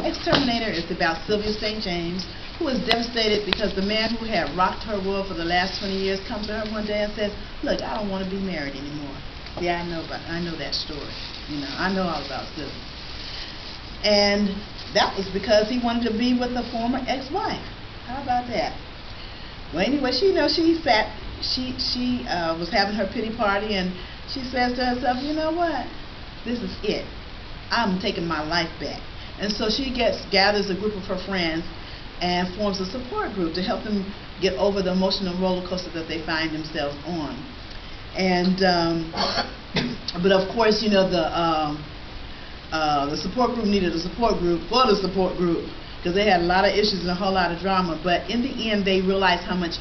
Exterminator is about Sylvia St. James, who is devastated because the man who had rocked her world for the last 20 years comes to her one day and says, "Look, I don't want to be married anymore." Yeah, I know that story. You know, I know all about Sylvia. And that was because he wanted to be with a former ex-wife. How about that? Well, anyway, she was having her pity party, and she says to herself, "You know what? This is it. I'm taking my life back." And so she gathers a group of her friends and forms a support group to help them get over the emotional roller coaster that they find themselves on. And but of course, you know, the support group needed a support group for the support group, because they had a lot of issues and a whole lot of drama. But in the end, they realized how much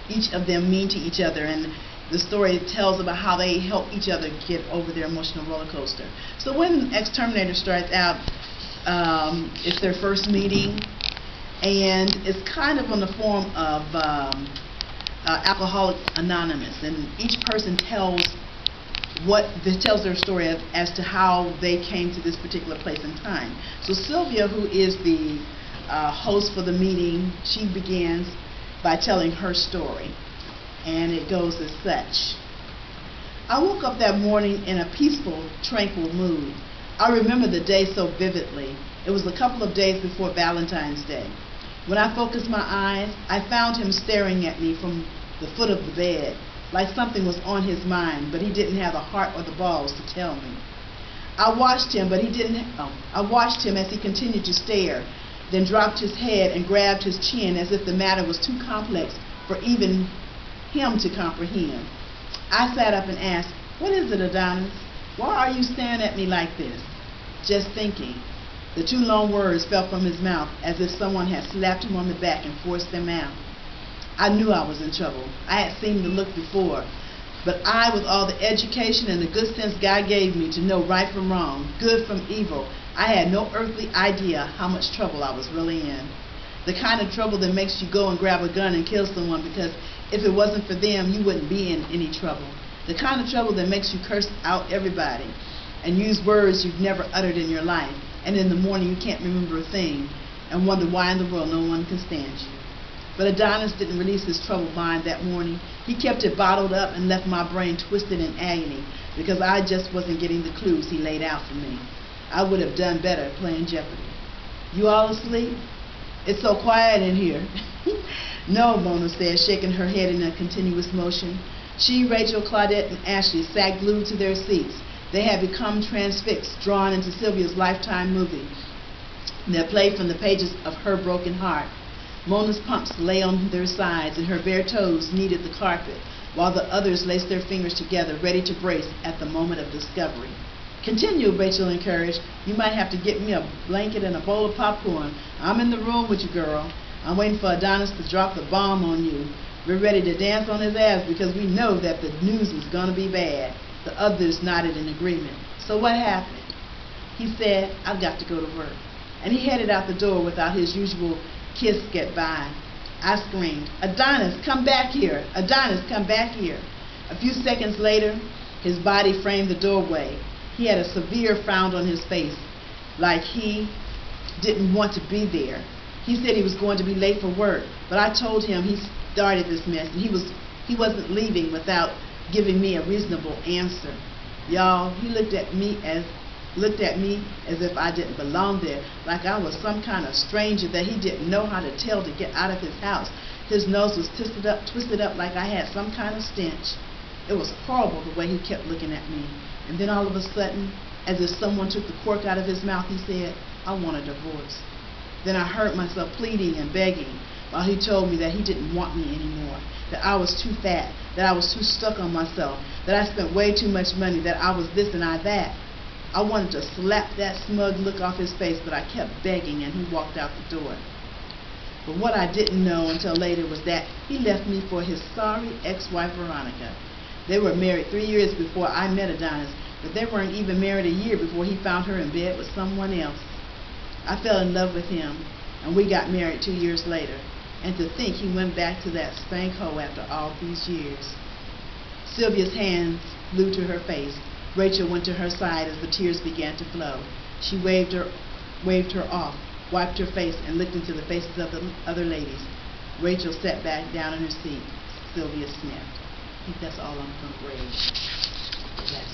each of them mean to each other, and the story tells about how they help each other get over their emotional roller coaster. So when Exterminator starts out, it's their first meeting, and it's kind of on the form of Alcoholics Anonymous, and each person tells their story as to how they came to this particular place in time. So Sylvia, who is the host for the meeting, she begins by telling her story, and it goes as such. "I woke up that morning in a peaceful, tranquil mood. I remember the day so vividly. It was a couple of days before Valentine's Day. When I focused my eyes, I found him staring at me from the foot of the bed, like something was on his mind, but he didn't have the heart or the balls to tell me. I watched him as he continued to stare, then dropped his head and grabbed his chin as if the matter was too complex for even him to comprehend. I sat up and asked, 'What is it, Adonis? Why are you staring at me like this?' 'Just thinking.' The two long words fell from his mouth as if someone had slapped him on the back and forced them out. I knew I was in trouble. I had seen the look before, but I, with all the education and the good sense God gave me to know right from wrong, good from evil, I had no earthly idea how much trouble I was really in. The kind of trouble that makes you go and grab a gun and kill someone because if it wasn't for them, you wouldn't be in any trouble. The kind of trouble that makes you curse out everybody and use words you've never uttered in your life, and in the morning you can't remember a thing and wonder why in the world no one can stand you. But Adonis didn't release his troubled mind that morning. He kept it bottled up and left my brain twisted in agony because I just wasn't getting the clues he laid out for me. I would have done better playing Jeopardy. You all asleep? It's so quiet in here." "No," Mona said, shaking her head in a continuous motion. She, Rachel, Claudette, and Ashley sat glued to their seats. They had become transfixed, drawn into Sylvia's Lifetime movie that played from the pages of her broken heart. Mona's pumps lay on their sides, and her bare toes kneaded the carpet, while the others laced their fingers together, ready to brace at the moment of discovery. "Continue," Rachel encouraged. "You might have to get me a blanket and a bowl of popcorn. I'm in the room with you, girl. I'm waiting for Adonis to drop the bomb on you. We're ready to dance on his ass because we know that the news is going to be bad." The others nodded in agreement. "So what happened?" He said, "I've got to go to work." And he headed out the door without his usual kiss goodbye. I screamed, "Adonis, come back here! Adonis, come back here!" A few seconds later, his body framed the doorway. He had a severe frown on his face, like he didn't want to be there. He said he was going to be late for work, but I told him he started this mess, and he wasn't leaving without giving me a reasonable answer. Y'all, he looked at me as if I didn't belong there, like I was some kind of stranger that he didn't know how to tell to get out of his house. His nose was twisted up like I had some kind of stench. It was horrible the way he kept looking at me. And then all of a sudden, as if someone took the cork out of his mouth, he said, "I want a divorce." Then I heard myself pleading and begging while he told me that he didn't want me anymore, that I was too fat, that I was too stuck on myself, that I spent way too much money, that I was this and I that. I wanted to slap that smug look off his face, but I kept begging, and he walked out the door. But what I didn't know until later was that he left me for his sorry ex-wife, Veronica. They were married 3 years before I met Adonis, but they weren't even married a year before he found her in bed with someone else. I fell in love with him, and we got married 2 years later. And to think he went back to that spank hole after all these years. Sylvia's hands flew to her face. Rachel went to her side as the tears began to flow. She waved her off. wiped her face and looked into the faces of the other ladies. Rachel sat back down in her seat. Sylvia sniffed. I think that's all I'm going to grade. Yes.